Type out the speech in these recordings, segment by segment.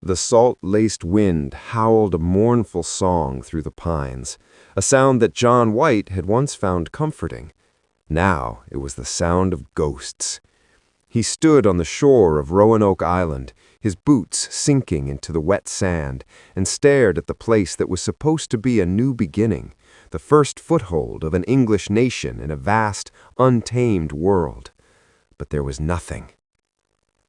The salt-laced wind howled a mournful song through the pines, a sound that John White had once found comforting. Now it was the sound of ghosts. He stood on the shore of Roanoke Island, his boots sinking into the wet sand, and stared at the place that was supposed to be a new beginning, the first foothold of an English nation in a vast, untamed world. But there was nothing.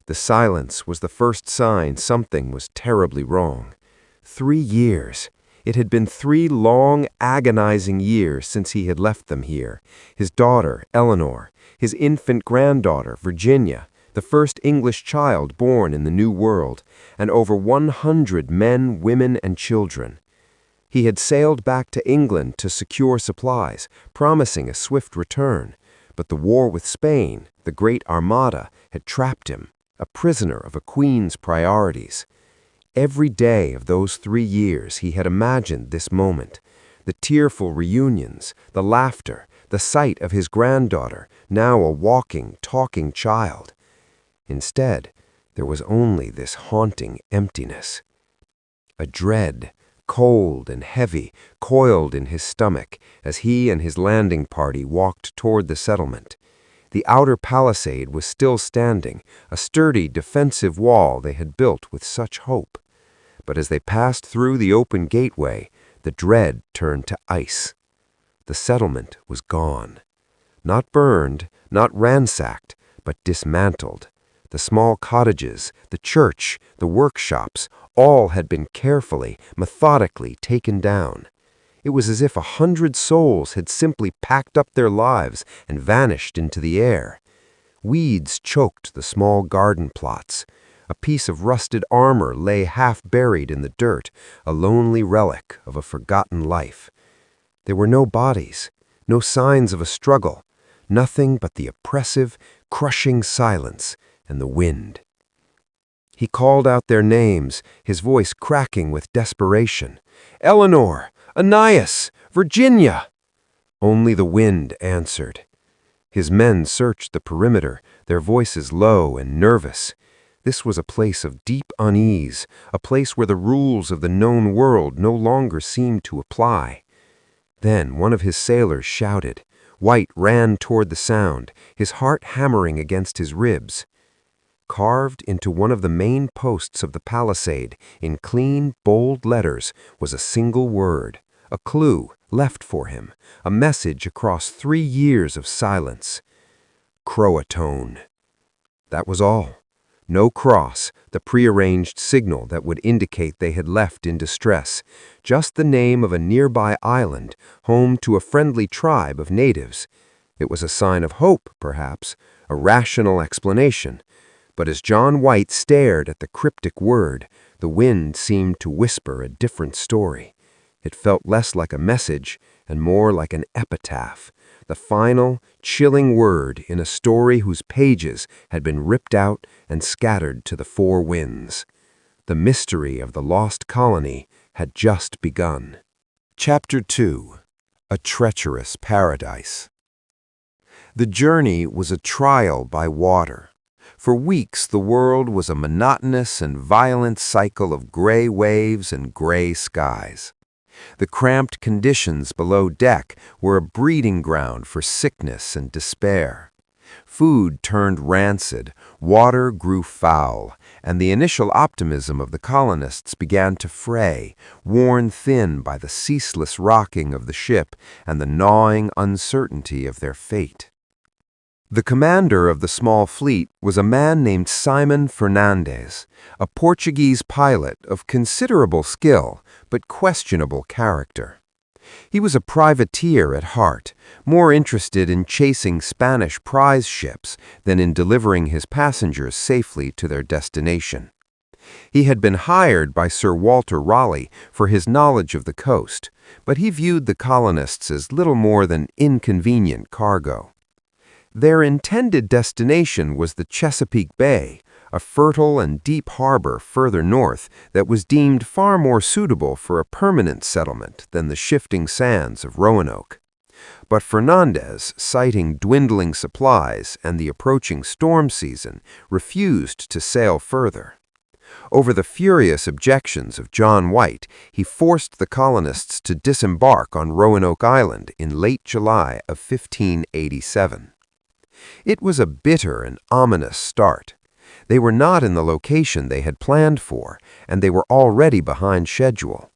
The silence was the first sign something was terribly wrong. 3 years. It had been 3 long, agonizing years since he had left them here. His daughter, Eleanor, his infant granddaughter, Virginia, the first English child born in the New World, and over 100 men, women, and children. He had sailed back to England to secure supplies, promising a swift return. But the war with Spain, the great Armada, had trapped him, a prisoner of a queen's priorities. Every day of those 3 years he had imagined this moment, the tearful reunions, the laughter, the sight of his granddaughter, now a walking, talking child. Instead, there was only this haunting emptiness. A dread, cold and heavy, coiled in his stomach as he and his landing party walked toward the settlement. The outer palisade was still standing, a sturdy defensive wall they had built with such hope. But as they passed through the open gateway, the dread turned to ice. The settlement was gone. Not burned, not ransacked, but dismantled. The small cottages, the church, the workshops, all had been carefully, methodically taken down. It was as if 100 souls had simply packed up their lives and vanished into the air. Weeds choked the small garden plots. A piece of rusted armor lay half buried in the dirt, a lonely relic of a forgotten life. There were no bodies, no signs of a struggle, nothing but the oppressive, crushing silence and the wind. He called out their names, his voice cracking with desperation. "Eleanor! Ananias! Virginia!" Only the wind answered. His men searched the perimeter, their voices low and nervous. This was a place of deep unease, a place where the rules of the known world no longer seemed to apply. Then one of his sailors shouted. White ran toward the sound, his heart hammering against his ribs. Carved into one of the main posts of the palisade, in clean, bold letters, was a single word, a clue left for him, a message across 3 years of silence. Croatoan. That was all. No cross, the prearranged signal that would indicate they had left in distress, just the name of a nearby island, home to a friendly tribe of natives. It was a sign of hope, perhaps, a rational explanation. But as John White stared at the cryptic word, the wind seemed to whisper a different story. It felt less like a message and more like an epitaph, the final, chilling word in a story whose pages had been ripped out and scattered to the 4 winds. The mystery of the lost colony had just begun. Chapter 2. A Treacherous Paradise. The journey was a trial by water. For weeks the world was a monotonous and violent cycle of gray waves and gray skies. The cramped conditions below deck were a breeding ground for sickness and despair. Food turned rancid, water grew foul, and the initial optimism of the colonists began to fray, worn thin by the ceaseless rocking of the ship and the gnawing uncertainty of their fate. The commander of the small fleet was a man named Simon Fernandez, a Portuguese pilot of considerable skill but questionable character. He was a privateer at heart, more interested in chasing Spanish prize ships than in delivering his passengers safely to their destination. He had been hired by Sir Walter Raleigh for his knowledge of the coast, but he viewed the colonists as little more than inconvenient cargo. Their intended destination was the Chesapeake Bay, a fertile and deep harbor further north that was deemed far more suitable for a permanent settlement than the shifting sands of Roanoke. But Fernandez, citing dwindling supplies and the approaching storm season, refused to sail further. Over the furious objections of John White, he forced the colonists to disembark on Roanoke Island in late July of 1587. It was a bitter and ominous start. They were not in the location they had planned for, and they were already behind schedule.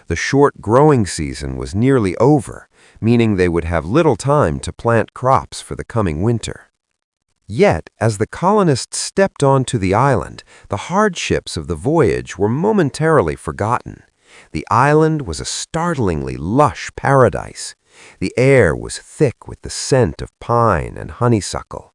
The short growing season was nearly over, meaning they would have little time to plant crops for the coming winter. Yet, as the colonists stepped onto the island, the hardships of the voyage were momentarily forgotten. The island was a startlingly lush paradise. The air was thick with the scent of pine and honeysuckle.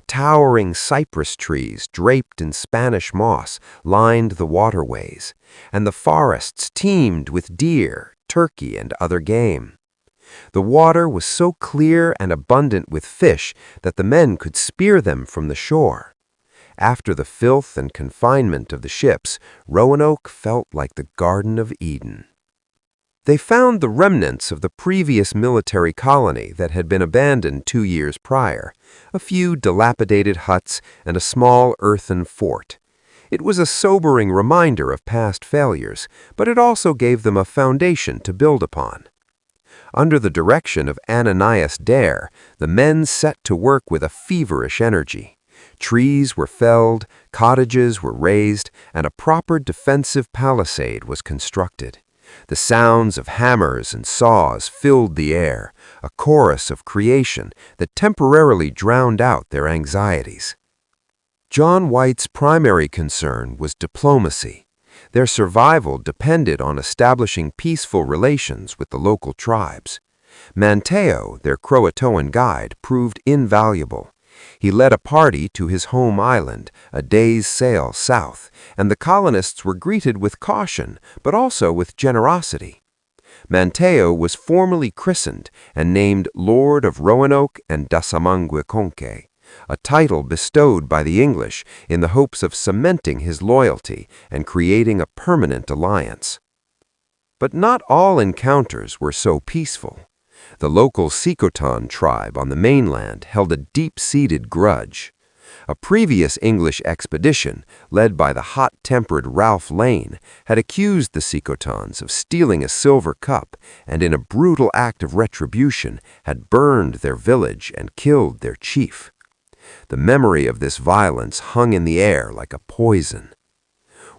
Towering cypress trees draped in Spanish moss lined the waterways, and the forests teemed with deer, turkey, and other game. The water was so clear and abundant with fish that the men could spear them from the shore. After the filth and confinement of the ships, Roanoke felt like the Garden of Eden. They found the remnants of the previous military colony that had been abandoned 2 years prior, a few dilapidated huts and a small earthen fort. It was a sobering reminder of past failures, but it also gave them a foundation to build upon. Under the direction of Ananias Dare, the men set to work with a feverish energy. Trees were felled, cottages were raised, and a proper defensive palisade was constructed. The sounds of hammers and saws filled the air, a chorus of creation that temporarily drowned out their anxieties. John White's primary concern was diplomacy. Their survival depended on establishing peaceful relations with the local tribes. Manteo, their Croatoan guide, proved invaluable. He led a party to his home island, a day's sail south, and the colonists were greeted with caution, but also with generosity. Manteo was formally christened and named Lord of Roanoke and Dasamangueconque, a title bestowed by the English in the hopes of cementing his loyalty and creating a permanent alliance. But not all encounters were so peaceful. The local Croatoan tribe on the mainland held a deep-seated grudge. A previous English expedition, led by the hot-tempered Ralph Lane, had accused the Croatoans of stealing a silver cup and in a brutal act of retribution had burned their village and killed their chief. The memory of this violence hung in the air like a poison.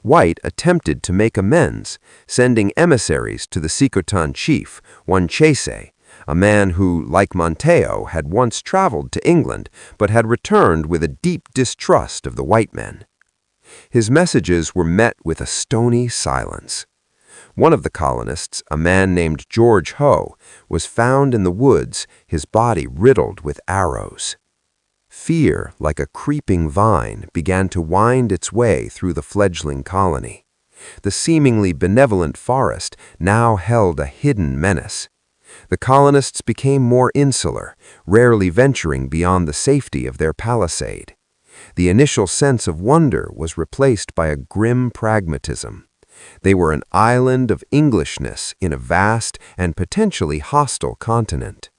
White attempted to make amends, sending emissaries to the Croatoan chief, one Chase, a man who, like Manteo, had once traveled to England but had returned with a deep distrust of the white men. His messages were met with a stony silence. One of the colonists, a man named George Hoe, was found in the woods, his body riddled with arrows. Fear, like a creeping vine, began to wind its way through the fledgling colony. The seemingly benevolent forest now held a hidden menace. The colonists became more insular, rarely venturing beyond the safety of their palisade. The initial sense of wonder was replaced by a grim pragmatism. They were an island of Englishness in a vast and potentially hostile continent.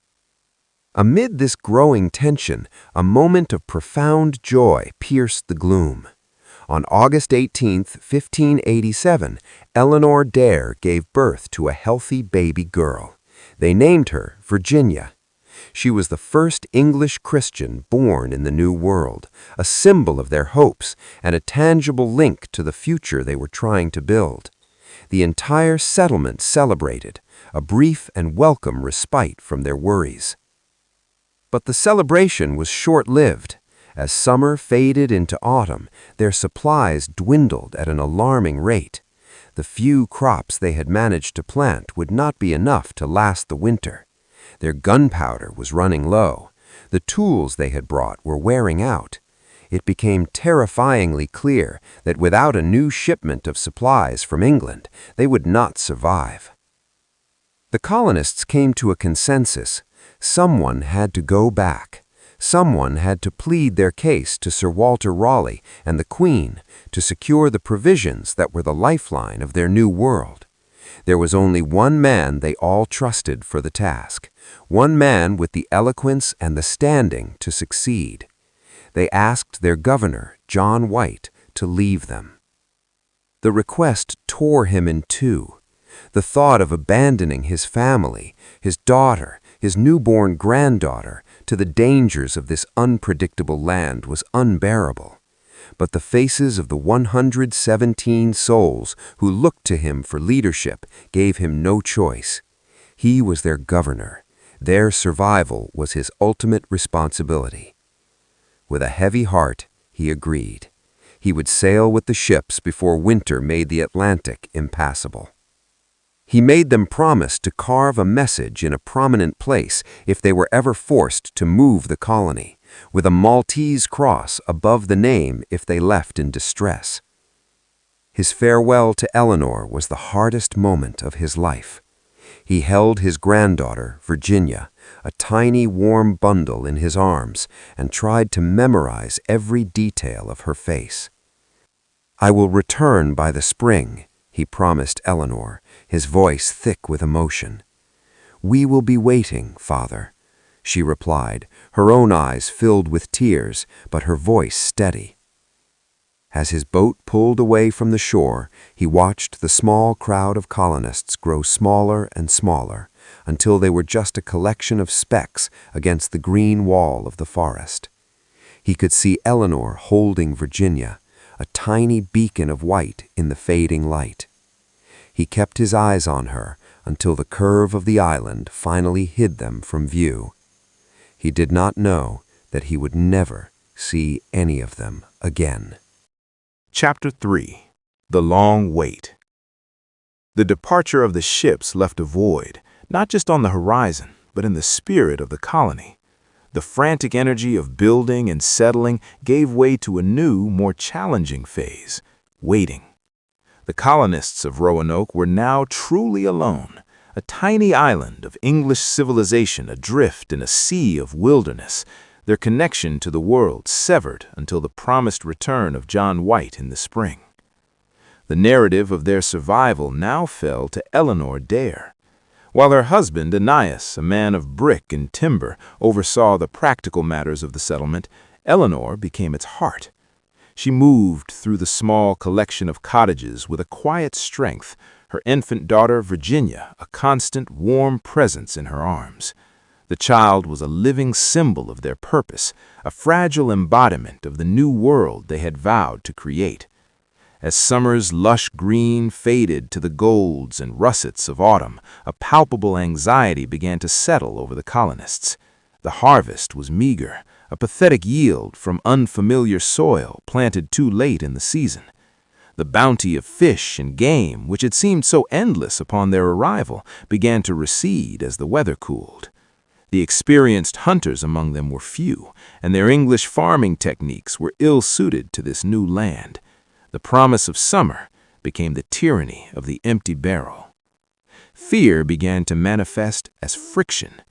Amid this growing tension, a moment of profound joy pierced the gloom. On August 18, 1587, Eleanor Dare gave birth to a healthy baby girl. They named her Virginia. She was the first English Christian born in the New World, a symbol of their hopes and a tangible link to the future they were trying to build. The entire settlement celebrated, a brief and welcome respite from their worries. But the celebration was short-lived. As summer faded into autumn, their supplies dwindled at an alarming rate. The few crops they had managed to plant would not be enough to last the winter. Their gunpowder was running low. The tools they had brought were wearing out. It became terrifyingly clear that without a new shipment of supplies from England, they would not survive. The colonists came to a consensus. Someone had to go back. Someone had to plead their case to Sir Walter Raleigh and the Queen to secure the provisions that were the lifeline of their new world. There was only one man they all trusted for the task, one man with the eloquence and the standing to succeed. They asked their governor, John White, to leave them. The request tore him in two. The thought of abandoning his family, his daughter, his newborn granddaughter, to the dangers of this unpredictable land was unbearable. But the faces of the 117 souls who looked to him for leadership gave him no choice. He was their governor. Their survival was his ultimate responsibility. With a heavy heart, he agreed. He would sail with the ships before winter made the Atlantic impassable. He made them promise to carve a message in a prominent place if they were ever forced to move the colony, with a Maltese cross above the name if they left in distress. His farewell to Eleanor was the hardest moment of his life. He held his granddaughter, Virginia, a tiny warm bundle in his arms, and tried to memorize every detail of her face. "I will return by the spring," he promised Eleanor, his voice thick with emotion. "We will be waiting, Father," she replied, her own eyes filled with tears, but her voice steady. As his boat pulled away from the shore, he watched the small crowd of colonists grow smaller and smaller, until they were just a collection of specks against the green wall of the forest. He could see Eleanor holding Virginia, a tiny beacon of white in the fading light. He kept his eyes on her until the curve of the island finally hid them from view. He did not know that he would never see any of them again. Chapter 3. The Long Wait. The departure of the ships left a void, not just on the horizon, but in the spirit of the colony. The frantic energy of building and settling gave way to a new, more challenging phase: waiting. The colonists of Roanoke were now truly alone, a tiny island of English civilization adrift in a sea of wilderness, their connection to the world severed until the promised return of John White in the spring. The narrative of their survival now fell to Eleanor Dare. While her husband, Aeneas, a man of brick and timber, oversaw the practical matters of the settlement, Eleanor became its heart. She moved through the small collection of cottages with a quiet strength, her infant daughter, Virginia, a constant, warm presence in her arms. The child was a living symbol of their purpose, a fragile embodiment of the new world they had vowed to create. As summer's lush green faded to the golds and russets of autumn, a palpable anxiety began to settle over the colonists. The harvest was meager, a pathetic yield from unfamiliar soil planted too late in the season. The bounty of fish and game, which had seemed so endless upon their arrival, began to recede as the weather cooled. The experienced hunters among them were few, and their English farming techniques were ill-suited to this new land. The promise of summer became the tyranny of the empty barrel. Fear began to manifest as friction.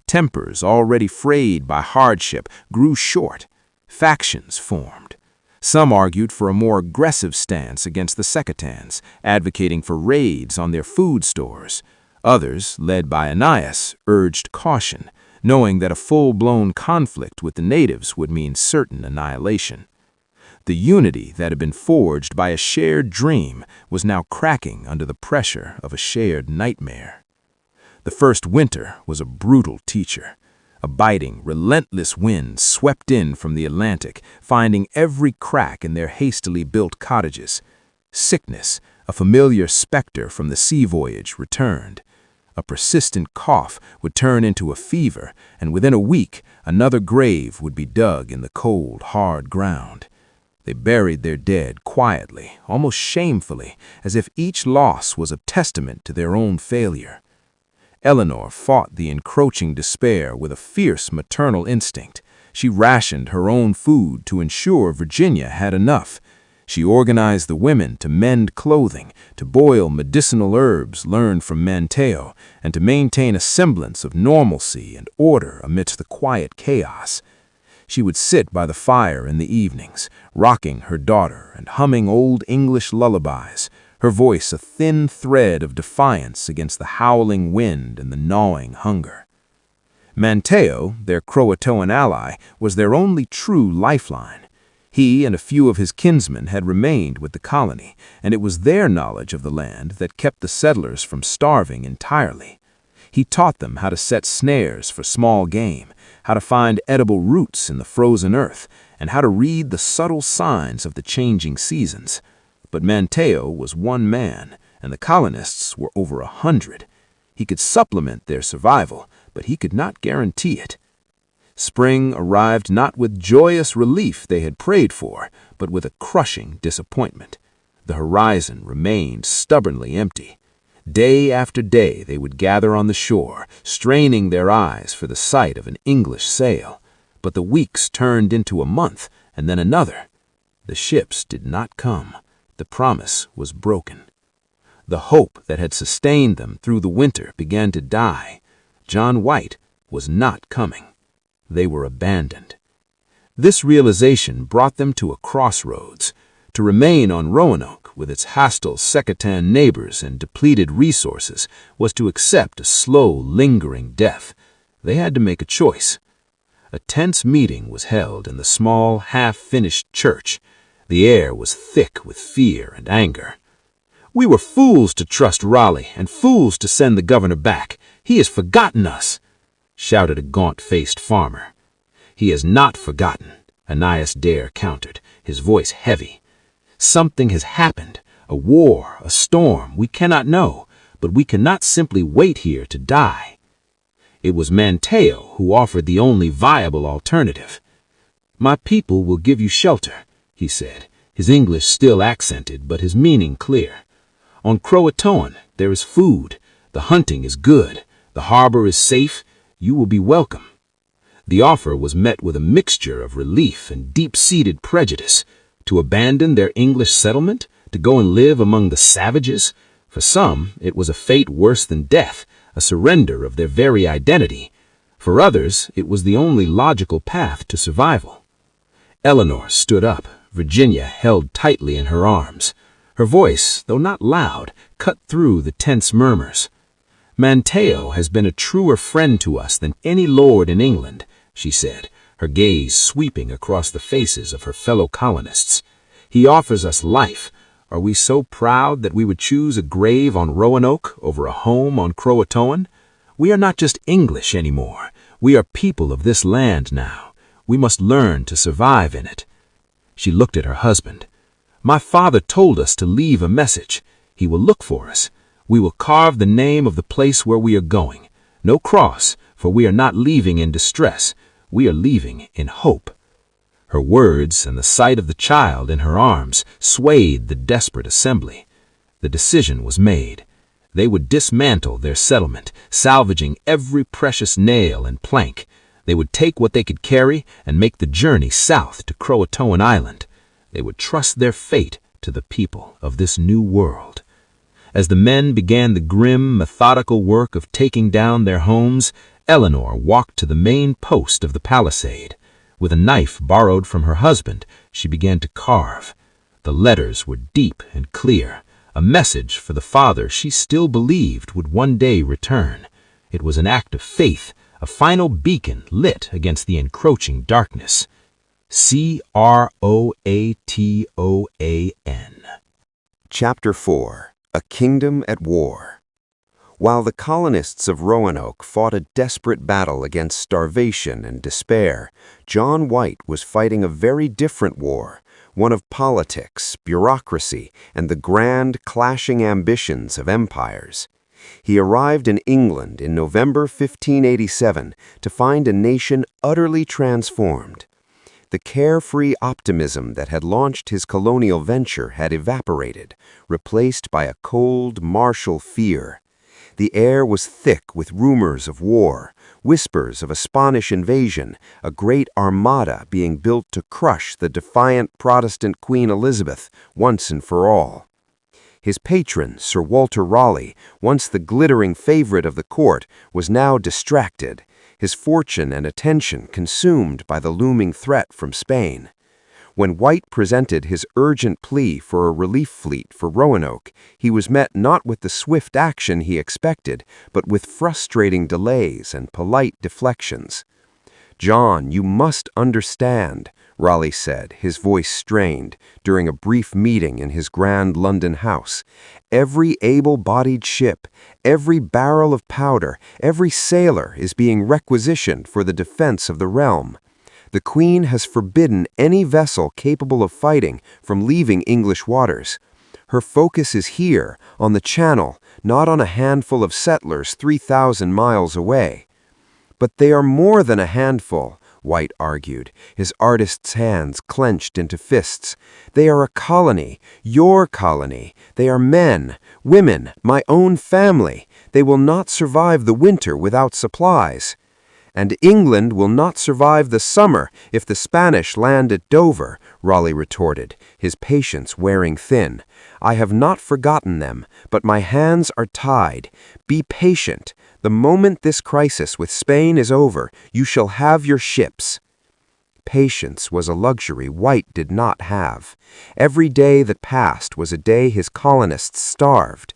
Tempers, already frayed by hardship, grew short. Factions formed. Some argued for a more aggressive stance against the Secotans, advocating for raids on their food stores. Others, led by Aeneas, urged caution, knowing that a full-blown conflict with the natives would mean certain annihilation. The unity that had been forged by a shared dream was now cracking under the pressure of a shared nightmare. The first winter was a brutal teacher. A biting, relentless wind swept in from the Atlantic, finding every crack in their hastily built cottages. Sickness, a familiar specter from the sea voyage, returned. A persistent cough would turn into a fever, and within a week, another grave would be dug in the cold, hard ground. They buried their dead quietly, almost shamefully, as if each loss was a testament to their own failure. Eleanor fought the encroaching despair with a fierce maternal instinct. She rationed her own food to ensure Virginia had enough. She organized the women to mend clothing, to boil medicinal herbs learned from Manteo, and to maintain a semblance of normalcy and order amidst the quiet chaos. She would sit by the fire in the evenings, rocking her daughter and humming old English lullabies, her voice a thin thread of defiance against the howling wind and the gnawing hunger. Manteo, their Croatoan ally, was their only true lifeline. He and a few of his kinsmen had remained with the colony, and it was their knowledge of the land that kept the settlers from starving entirely. He taught them how to set snares for small game, how to find edible roots in the frozen earth, and how to read the subtle signs of the changing seasons. But Manteo was one man, and the colonists were over 100. He could supplement their survival, but he could not guarantee it. Spring arrived not with joyous relief they had prayed for, but with a crushing disappointment. The horizon remained stubbornly empty. Day after day they would gather on the shore, straining their eyes for the sight of an English sail. But the weeks turned into a month, and then another. The ships did not come. The promise was broken. The hope that had sustained them through the winter began to die. John White was not coming. They were abandoned. This realization brought them to a crossroads. To remain on Roanoke, with its hostile Secatan neighbors and depleted resources, was to accept a slow, lingering death. They had to make a choice. A tense meeting was held in the small, half-finished church. The air was thick with fear and anger. "We were fools to trust Raleigh, and fools to send the governor back. He has forgotten us," shouted a gaunt-faced farmer. "He has not forgotten," Ananias Dare countered, his voice heavy. "Something has happened, a war, a storm, we cannot know, but we cannot simply wait here to die." It was Manteo who offered the only viable alternative. "My people will give you shelter," he said, his English still accented but his meaning clear. "On Croatoan there is food, the hunting is good, the harbor is safe, you will be welcome." The offer was met with a mixture of relief and deep-seated prejudice. To abandon their English settlement, to go and live among the savages, for some it was a fate worse than death, a surrender of their very identity. For others, it was the only logical path to survival. Eleanor stood up, Virginia held tightly in her arms. Her voice, though not loud, cut through the tense murmurs. "Manteo has been a truer friend to us than any lord in England," she said, her gaze sweeping across the faces of her fellow colonists. "He offers us life. Are we so proud that we would choose a grave on Roanoke over a home on Croatoan? We are not just English anymore. We are people of this land now. We must learn to survive in it." She looked at her husband. "My father told us to leave a message. He will look for us. We will carve the name of the place where we are going. No cross, for we are not leaving in distress. We are leaving in hope." Her words and the sight of the child in her arms swayed the desperate assembly. The decision was made. They would dismantle their settlement, salvaging every precious nail and plank. They would take what they could carry and make the journey south to Croatoan Island. They would trust their fate to the people of this new world. As the men began the grim, methodical work of taking down their homes, Eleanor walked to the main post of the palisade. With a knife borrowed from her husband, she began to carve. The letters were deep and clear, a message for the father she still believed would one day return. It was an act of faith, a final beacon lit against the encroaching darkness. Croatoan. Chapter 4. A Kingdom at War. While the colonists of Roanoke fought a desperate battle against starvation and despair, John White was fighting a very different war, one of politics, bureaucracy, and the grand, clashing ambitions of empires. He arrived in England in November 1587 to find a nation utterly transformed. The carefree optimism that had launched his colonial venture had evaporated, replaced by a cold, martial fear. The air was thick with rumors of war, whispers of a Spanish invasion, a great armada being built to crush the defiant Protestant Queen Elizabeth once and for all. His patron, Sir Walter Raleigh, once the glittering favorite of the court, was now distracted, his fortune and attention consumed by the looming threat from Spain. When White presented his urgent plea for a relief fleet for Roanoke, he was met not with the swift action he expected, but with frustrating delays and polite deflections. "John, you must understand," Raleigh said, his voice strained, during a brief meeting in his grand London house. "Every able-bodied ship, every barrel of powder, every sailor is being requisitioned for the defense of the realm. The Queen has forbidden any vessel capable of fighting from leaving English waters. Her focus is here, on the Channel, not on a handful of settlers 3,000 miles away." "But they are more than a handful," White argued, his artist's hands clenched into fists. "They are a colony, your colony. They are men, women, my own family. They will not survive the winter without supplies." "And England will not survive the summer if the Spanish land at Dover," Raleigh retorted, his patience wearing thin. "I have not forgotten them, but my hands are tied. Be patient. The moment this crisis with Spain is over, you shall have your ships." Patience was a luxury White did not have. Every day that passed was a day his colonists starved.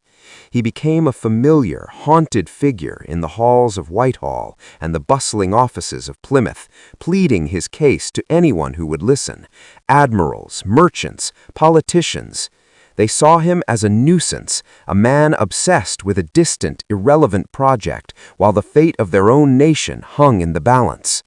He became a familiar, haunted figure in the halls of Whitehall and the bustling offices of Plymouth, pleading his case to anyone who would listen: admirals, merchants, politicians. They saw him as a nuisance, a man obsessed with a distant, irrelevant project, while the fate of their own nation hung in the balance.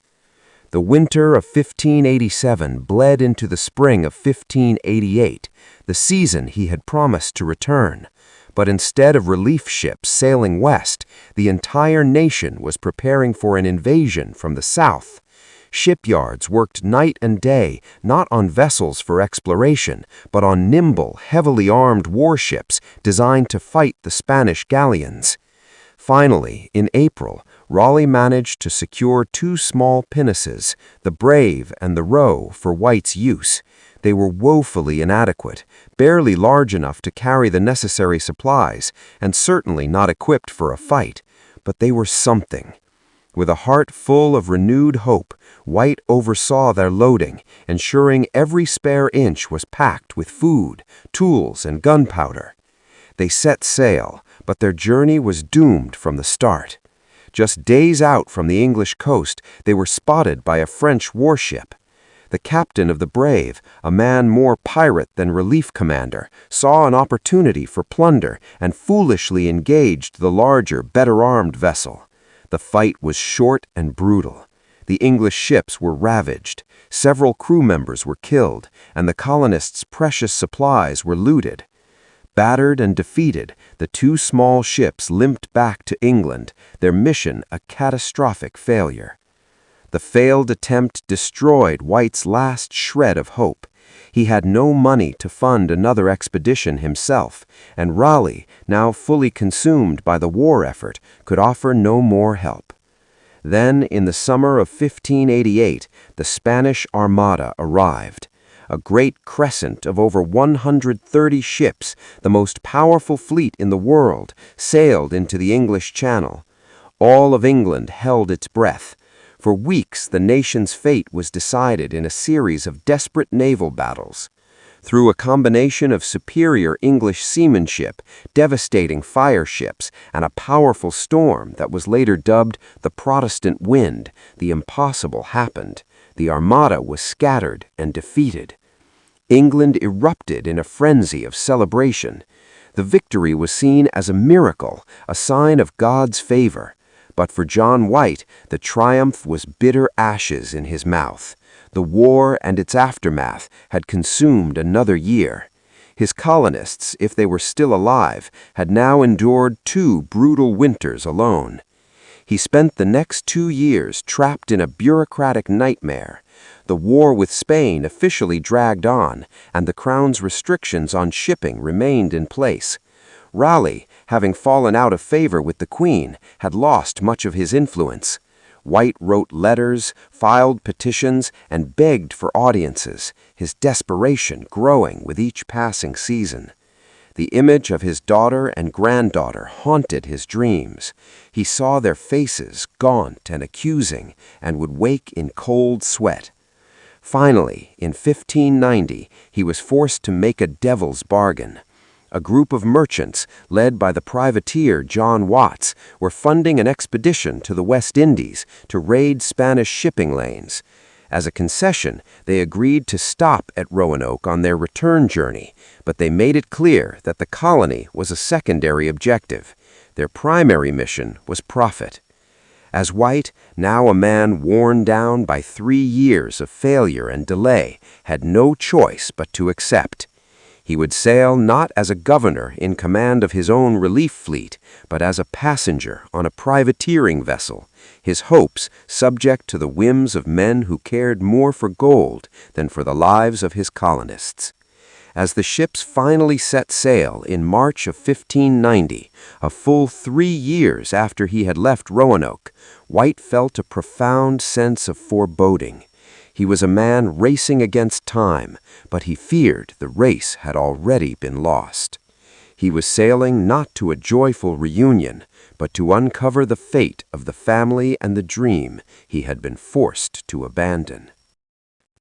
The winter of 1587 bled into the spring of 1588, the season he had promised to return. But instead of relief ships sailing west, the entire nation was preparing for an invasion from the south. Shipyards worked night and day, not on vessels for exploration, but on nimble, heavily armed warships designed to fight the Spanish galleons. Finally, in April, Raleigh managed to secure 2 small pinnaces, the Brave and the Roe, for White's use. They were woefully inadequate, barely large enough to carry the necessary supplies, and certainly not equipped for a fight, but they were something. With a heart full of renewed hope, White oversaw their loading, ensuring every spare inch was packed with food, tools, and gunpowder. They set sail, but their journey was doomed from the start. Just days out from the English coast, they were spotted by a French warship. The captain of the Brave, a man more pirate than relief commander, saw an opportunity for plunder and foolishly engaged the larger, better-armed vessel. The fight was short and brutal. The English ships were ravaged, several crew members were killed, and the colonists' precious supplies were looted. Battered and defeated, the 2 small ships limped back to England, their mission a catastrophic failure. The failed attempt destroyed White's last shred of hope. He had no money to fund another expedition himself, and Raleigh, now fully consumed by the war effort, could offer no more help. Then, in the summer of 1588, the Spanish Armada arrived. A great crescent of over 130 ships, the most powerful fleet in the world, sailed into the English Channel. All of England held its breath. For weeks, the nation's fate was decided in a series of desperate naval battles. Through a combination of superior English seamanship, devastating fire ships, and a powerful storm that was later dubbed the Protestant Wind, the impossible happened. The Armada was scattered and defeated. England erupted in a frenzy of celebration. The victory was seen as a miracle, a sign of God's favor. But for John White, the triumph was bitter ashes in his mouth. The war and its aftermath had consumed another year. His colonists, if they were still alive, had now endured 2 brutal winters alone. He spent the next 2 years trapped in a bureaucratic nightmare. The war with Spain officially dragged on, and the Crown's restrictions on shipping remained in place. Raleigh, having fallen out of favor with the Queen, had lost much of his influence. White wrote letters, filed petitions, and begged for audiences, his desperation growing with each passing season. The image of his daughter and granddaughter haunted his dreams. He saw their faces, gaunt and accusing, and would wake in cold sweat. Finally, in 1590, he was forced to make a devil's bargain. A group of merchants, led by the privateer John Watts, were funding an expedition to the West Indies to raid Spanish shipping lanes. As a concession, they agreed to stop at Roanoke on their return journey, but they made it clear that the colony was a secondary objective. Their primary mission was profit. As White, now a man worn down by 3 years of failure and delay, had no choice but to accept. He would sail not as a governor in command of his own relief fleet, but as a passenger on a privateering vessel, his hopes subject to the whims of men who cared more for gold than for the lives of his colonists. As the ships finally set sail in March of 1590, a full 3 years after he had left Roanoke, White felt a profound sense of foreboding. He was a man racing against time, but he feared the race had already been lost. He was sailing not to a joyful reunion, but to uncover the fate of the family and the dream he had been forced to abandon.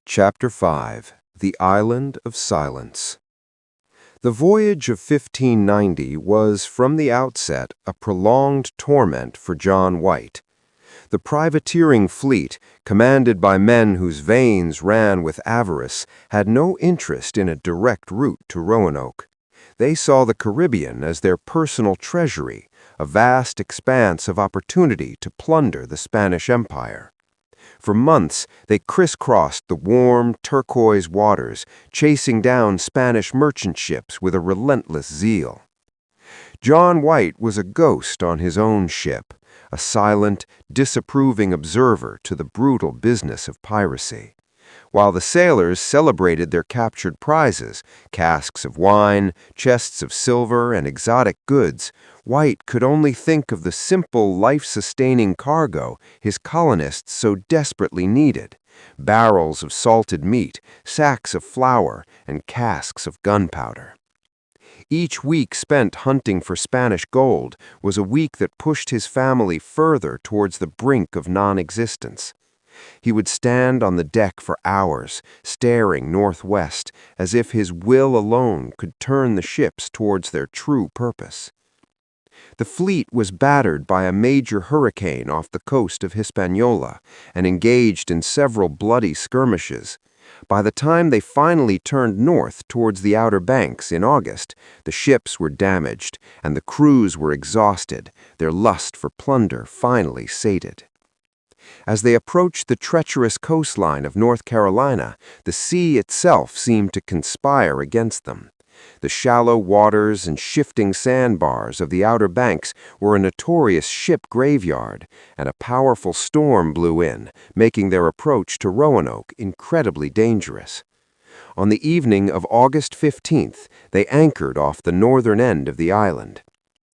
Chapter 5. The Island of Silence. The voyage of 1590 was, from the outset, a prolonged torment for John White. The privateering fleet, commanded by men whose veins ran with avarice, had no interest in a direct route to Roanoke. They saw the Caribbean as their personal treasury, a vast expanse of opportunity to plunder the Spanish Empire. For months, they crisscrossed the warm, turquoise waters, chasing down Spanish merchant ships with a relentless zeal. John White was a ghost on his own ship, a silent, disapproving observer to the brutal business of piracy. While the sailors celebrated their captured prizes, casks of wine, chests of silver, and exotic goods, White could only think of the simple, life-sustaining cargo his colonists so desperately needed: barrels of salted meat, sacks of flour, and casks of gunpowder. Each week spent hunting for Spanish gold was a week that pushed his family further towards the brink of non-existence. He would stand on the deck for hours, staring northwest, as if his will alone could turn the ships towards their true purpose. The fleet was battered by a major hurricane off the coast of Hispaniola and engaged in several bloody skirmishes. By the time they finally turned north towards the Outer Banks in August, the ships were damaged and the crews were exhausted, their lust for plunder finally sated. As they approached the treacherous coastline of North Carolina, the sea itself seemed to conspire against them. The shallow waters and shifting sandbars of the Outer Banks were a notorious ship graveyard, and a powerful storm blew in, making their approach to Roanoke incredibly dangerous. On the evening of August 15th, they anchored off the northern end of the island.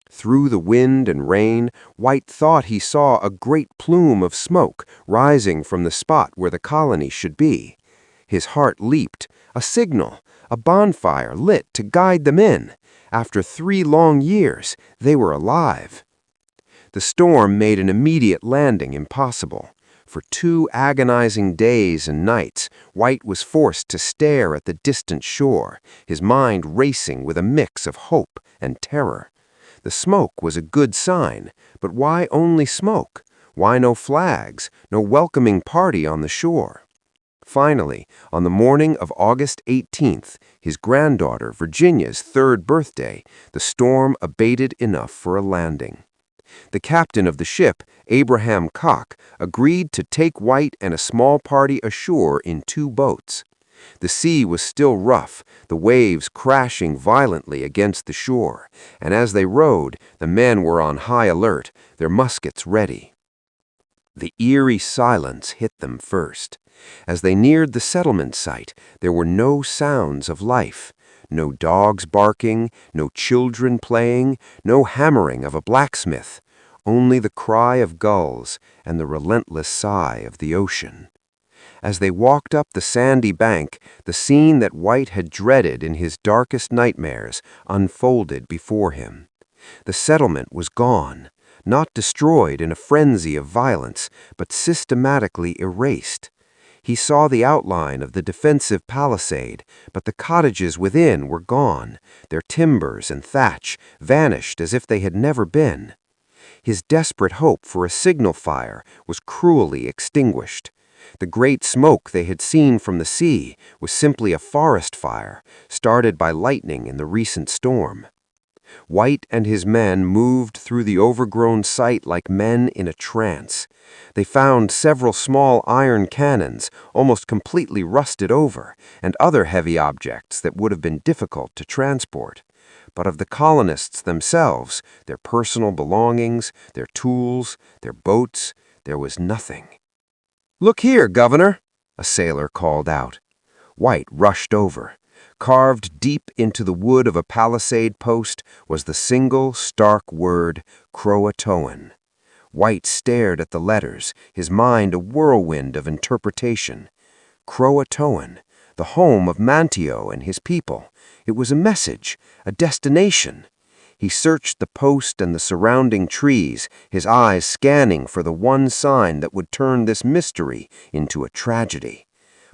Through the wind and rain, White thought he saw a great plume of smoke rising from the spot where the colony should be. His heart leaped. A signal, a bonfire lit to guide them in. After 3 long years, they were alive. The storm made an immediate landing impossible. For 2 agonizing days and nights, White was forced to stare at the distant shore, his mind racing with a mix of hope and terror. The smoke was a good sign, but why only smoke? Why no flags, no welcoming party on the shore? Finally, on the morning of August 18th, his granddaughter Virginia's 3rd birthday, the storm abated enough for a landing. The captain of the ship, Abraham Cock, agreed to take White and a small party ashore in 2 boats. The sea was still rough, the waves crashing violently against the shore, and as they rowed, the men were on high alert, their muskets ready. The eerie silence hit them first. As they neared the settlement site, there were no sounds of life. No dogs barking, no children playing, no hammering of a blacksmith. Only the cry of gulls and the relentless sigh of the ocean. As they walked up the sandy bank, the scene that White had dreaded in his darkest nightmares unfolded before him. The settlement was gone, not destroyed in a frenzy of violence, but systematically erased. He saw the outline of the defensive palisade, but the cottages within were gone, their timbers and thatch vanished as if they had never been. His desperate hope for a signal fire was cruelly extinguished. The great smoke they had seen from the sea was simply a forest fire, started by lightning in the recent storm. White and his men moved through the overgrown site like men in a trance. They found several small iron cannons, almost completely rusted over, and other heavy objects that would have been difficult to transport. But of the colonists themselves, their personal belongings, their tools, their boats, there was nothing. "Look here, Governor," a sailor called out. White rushed over. Carved deep into the wood of a palisade post was the single, stark word, Croatoan. White stared at the letters, his mind a whirlwind of interpretation. Croatoan, the home of Manteo and his people. It was a message, a destination. He searched the post and the surrounding trees, his eyes scanning for the one sign that would turn this mystery into a tragedy.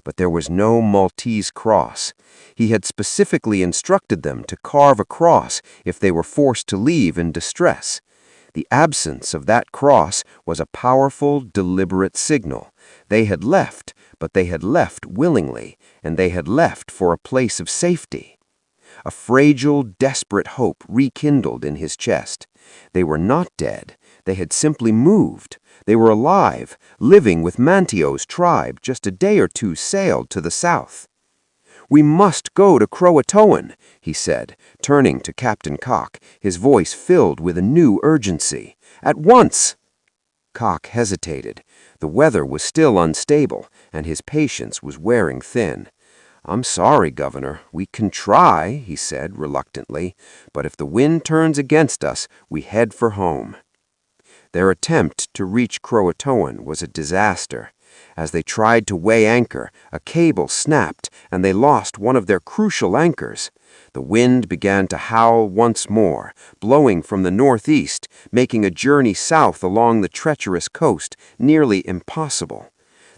But there was no Maltese cross. He had specifically instructed them to carve a cross if they were forced to leave in distress. The absence of that cross was a powerful, deliberate signal. They had left, but they had left willingly, and they had left for a place of safety. A fragile, desperate hope rekindled in his chest. They were not dead. They had simply moved. They were alive, living with Manteo's tribe just a day or two sailed to the south. "We must go to Croatoan," he said, turning to Captain Cock, his voice filled with a new urgency. "At once!" Cock hesitated. The weather was still unstable, and his patience was wearing thin. "I'm sorry, Governor. We can try," he said reluctantly, "but if the wind turns against us, we head for home." Their attempt to reach Croatoan was a disaster. As they tried to weigh anchor, a cable snapped, and they lost one of their crucial anchors. The wind began to howl once more, blowing from the northeast, making a journey south along the treacherous coast nearly impossible.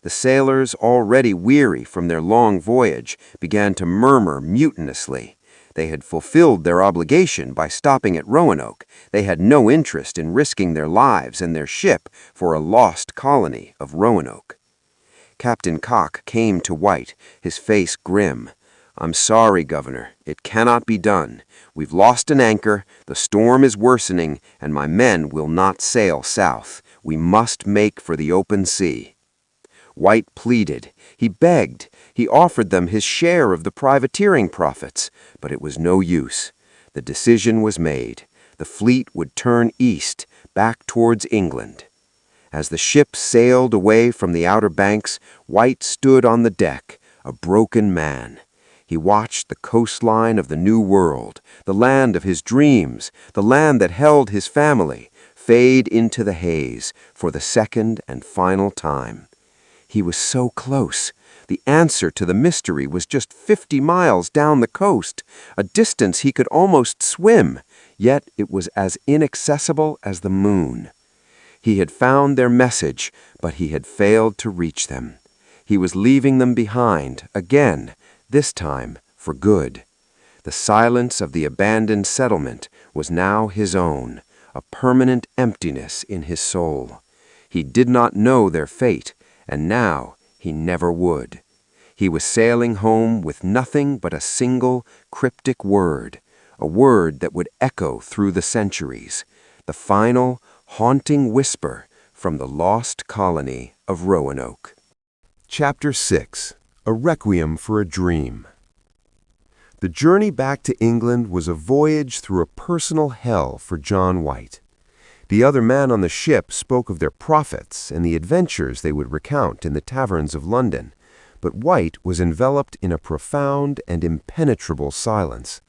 The sailors, already weary from their long voyage, began to murmur mutinously. They had fulfilled their obligation by stopping at Roanoke. They had no interest in risking their lives and their ship for a lost colony of Roanoke. Captain Cock came to White, his face grim. "I'm sorry, Governor. It cannot be done. We've lost an anchor, the storm is worsening, and my men will not sail south. We must make for the open sea." White pleaded. He begged. He offered them his share of the privateering profits, but it was no use. The decision was made. The fleet would turn east, back towards England. As the ship sailed away from the Outer Banks, White stood on the deck, a broken man. He watched the coastline of the New World, the land of his dreams, the land that held his family, fade into the haze for the second and final time. He was so close. The answer to the mystery was just 50 miles down the coast, a distance he could almost swim, yet it was as inaccessible as the moon. He had found their message, but he had failed to reach them. He was leaving them behind, again, this time for good. The silence of the abandoned settlement was now his own, a permanent emptiness in his soul. He did not know their fate, and now he never would. He was sailing home with nothing but a single cryptic word, a word that would echo through the centuries, the final, haunting whisper from the lost colony of Roanoke. Chapter 6. A Requiem for a Dream. The journey back to England was a voyage through a personal hell for John White. The other men on the ship spoke of their profits and the adventures they would recount in the taverns of London, but White was enveloped in a profound and impenetrable silence.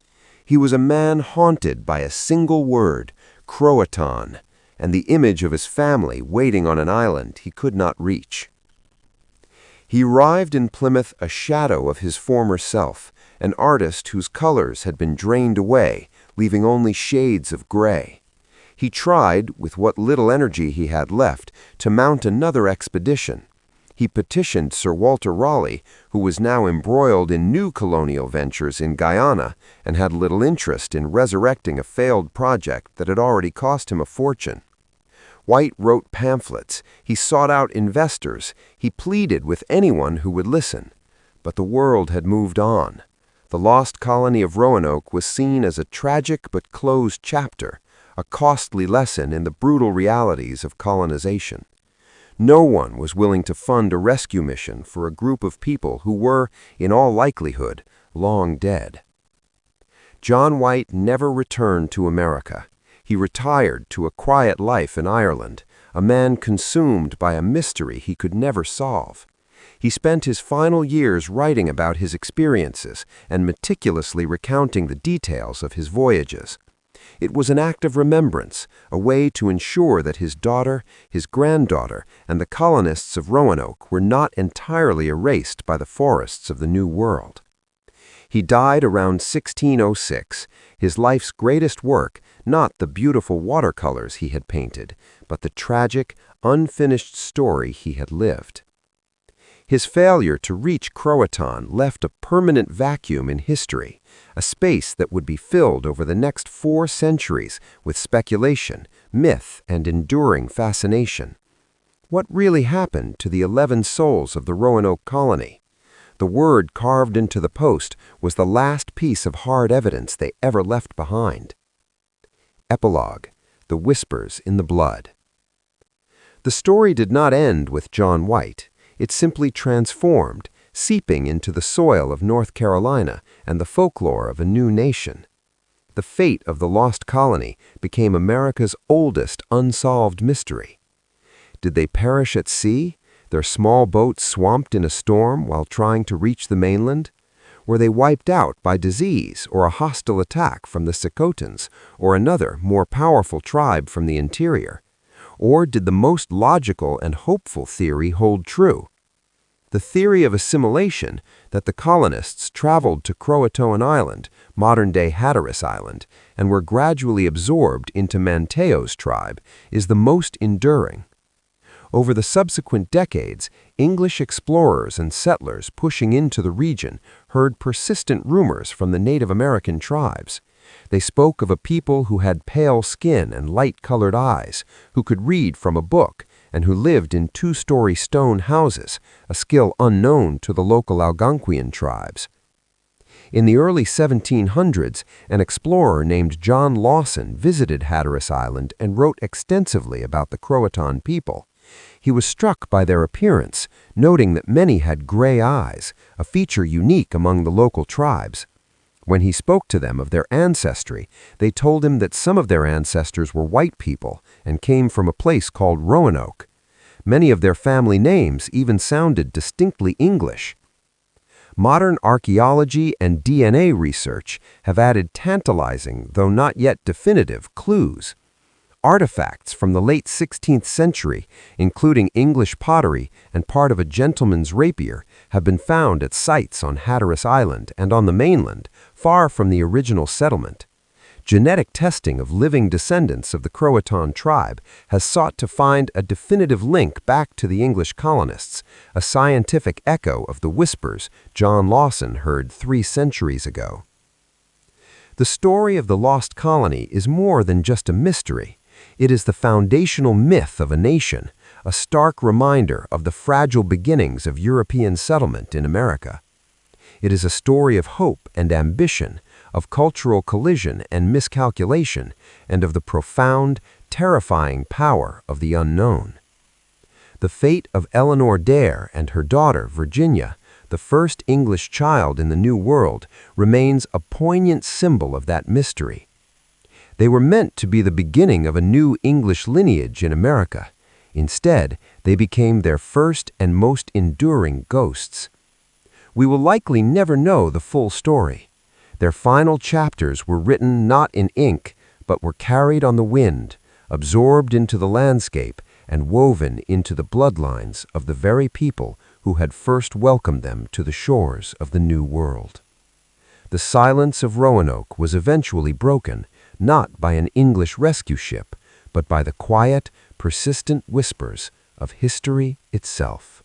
He was a man haunted by a single word, Croatoan, and the image of his family waiting on an island he could not reach. He arrived in Plymouth a shadow of his former self, an artist whose colors had been drained away, leaving only shades of gray. He tried, with what little energy he had left, to mount another expedition. He petitioned Sir Walter Raleigh, who was now embroiled in new colonial ventures in Guyana and had little interest in resurrecting a failed project that had already cost him a fortune. White wrote pamphlets, he sought out investors, he pleaded with anyone who would listen. But the world had moved on. The lost colony of Roanoke was seen as a tragic but closed chapter, a costly lesson in the brutal realities of colonization. No one was willing to fund a rescue mission for a group of people who were, in all likelihood, long dead. John White never returned to America. He retired to a quiet life in Ireland, a man consumed by a mystery he could never solve. He spent his final years writing about his experiences and meticulously recounting the details of his voyages. It was an act of remembrance, a way to ensure that his daughter, his granddaughter, and the colonists of Roanoke were not entirely erased by the forests of the New World. He died around 1606, his life's greatest work, not the beautiful watercolors he had painted, but the tragic, unfinished story he had lived. His failure to reach Croatoan left a permanent vacuum in history, a space that would be filled over the next 4 centuries with speculation, myth, and enduring fascination. What really happened to the 11 souls of the Roanoke Colony? The word carved into the post was the last piece of hard evidence they ever left behind. Epilogue: The Whispers in the Blood. The story did not end with John White. It simply transformed, seeping into the soil of North Carolina and the folklore of a new nation. The fate of the lost colony became America's oldest unsolved mystery. Did they perish at sea, their small boat swamped in a storm while trying to reach the mainland? Were they wiped out by disease or a hostile attack from the Secotans or another, more powerful tribe from the interior? Or did the most logical and hopeful theory hold true? The theory of assimilation, that the colonists traveled to Croatoan Island, modern-day Hatteras Island, and were gradually absorbed into Manteo's tribe, is the most enduring. Over the subsequent decades, English explorers and settlers pushing into the region heard persistent rumors from the Native American tribes. They spoke of a people who had pale skin and light-colored eyes, who could read from a book, and who lived in 2-story stone houses, a skill unknown to the local Algonquian tribes. In the early 1700s, an explorer named John Lawson visited Hatteras Island and wrote extensively about the Croatoan people. He was struck by their appearance, noting that many had gray eyes, a feature unique among the local tribes. When he spoke to them of their ancestry, they told him that some of their ancestors were white people and came from a place called Roanoke. Many of their family names even sounded distinctly English. Modern archaeology and DNA research have added tantalizing, though not yet definitive, clues. Artifacts from the late 16th century, including English pottery and part of a gentleman's rapier, have been found at sites on Hatteras Island and on the mainland, far from the original settlement. Genetic testing of living descendants of the Croatoan tribe has sought to find a definitive link back to the English colonists, a scientific echo of the whispers John Lawson heard 3 centuries ago. The story of the lost colony is more than just a mystery. It is the foundational myth of a nation, a stark reminder of the fragile beginnings of European settlement in America. It is a story of hope and ambition, of cultural collision and miscalculation, and of the profound, terrifying power of the unknown. The fate of Eleanor Dare and her daughter, Virginia, the first English child in the New World, remains a poignant symbol of that mystery. They were meant to be the beginning of a new English lineage in America. Instead, they became their first and most enduring ghosts. We will likely never know the full story. Their final chapters were written not in ink, but were carried on the wind, absorbed into the landscape, and woven into the bloodlines of the very people who had first welcomed them to the shores of the New World. The silence of Roanoke was eventually broken, not by an English rescue ship, but by the quiet, persistent whispers of history itself.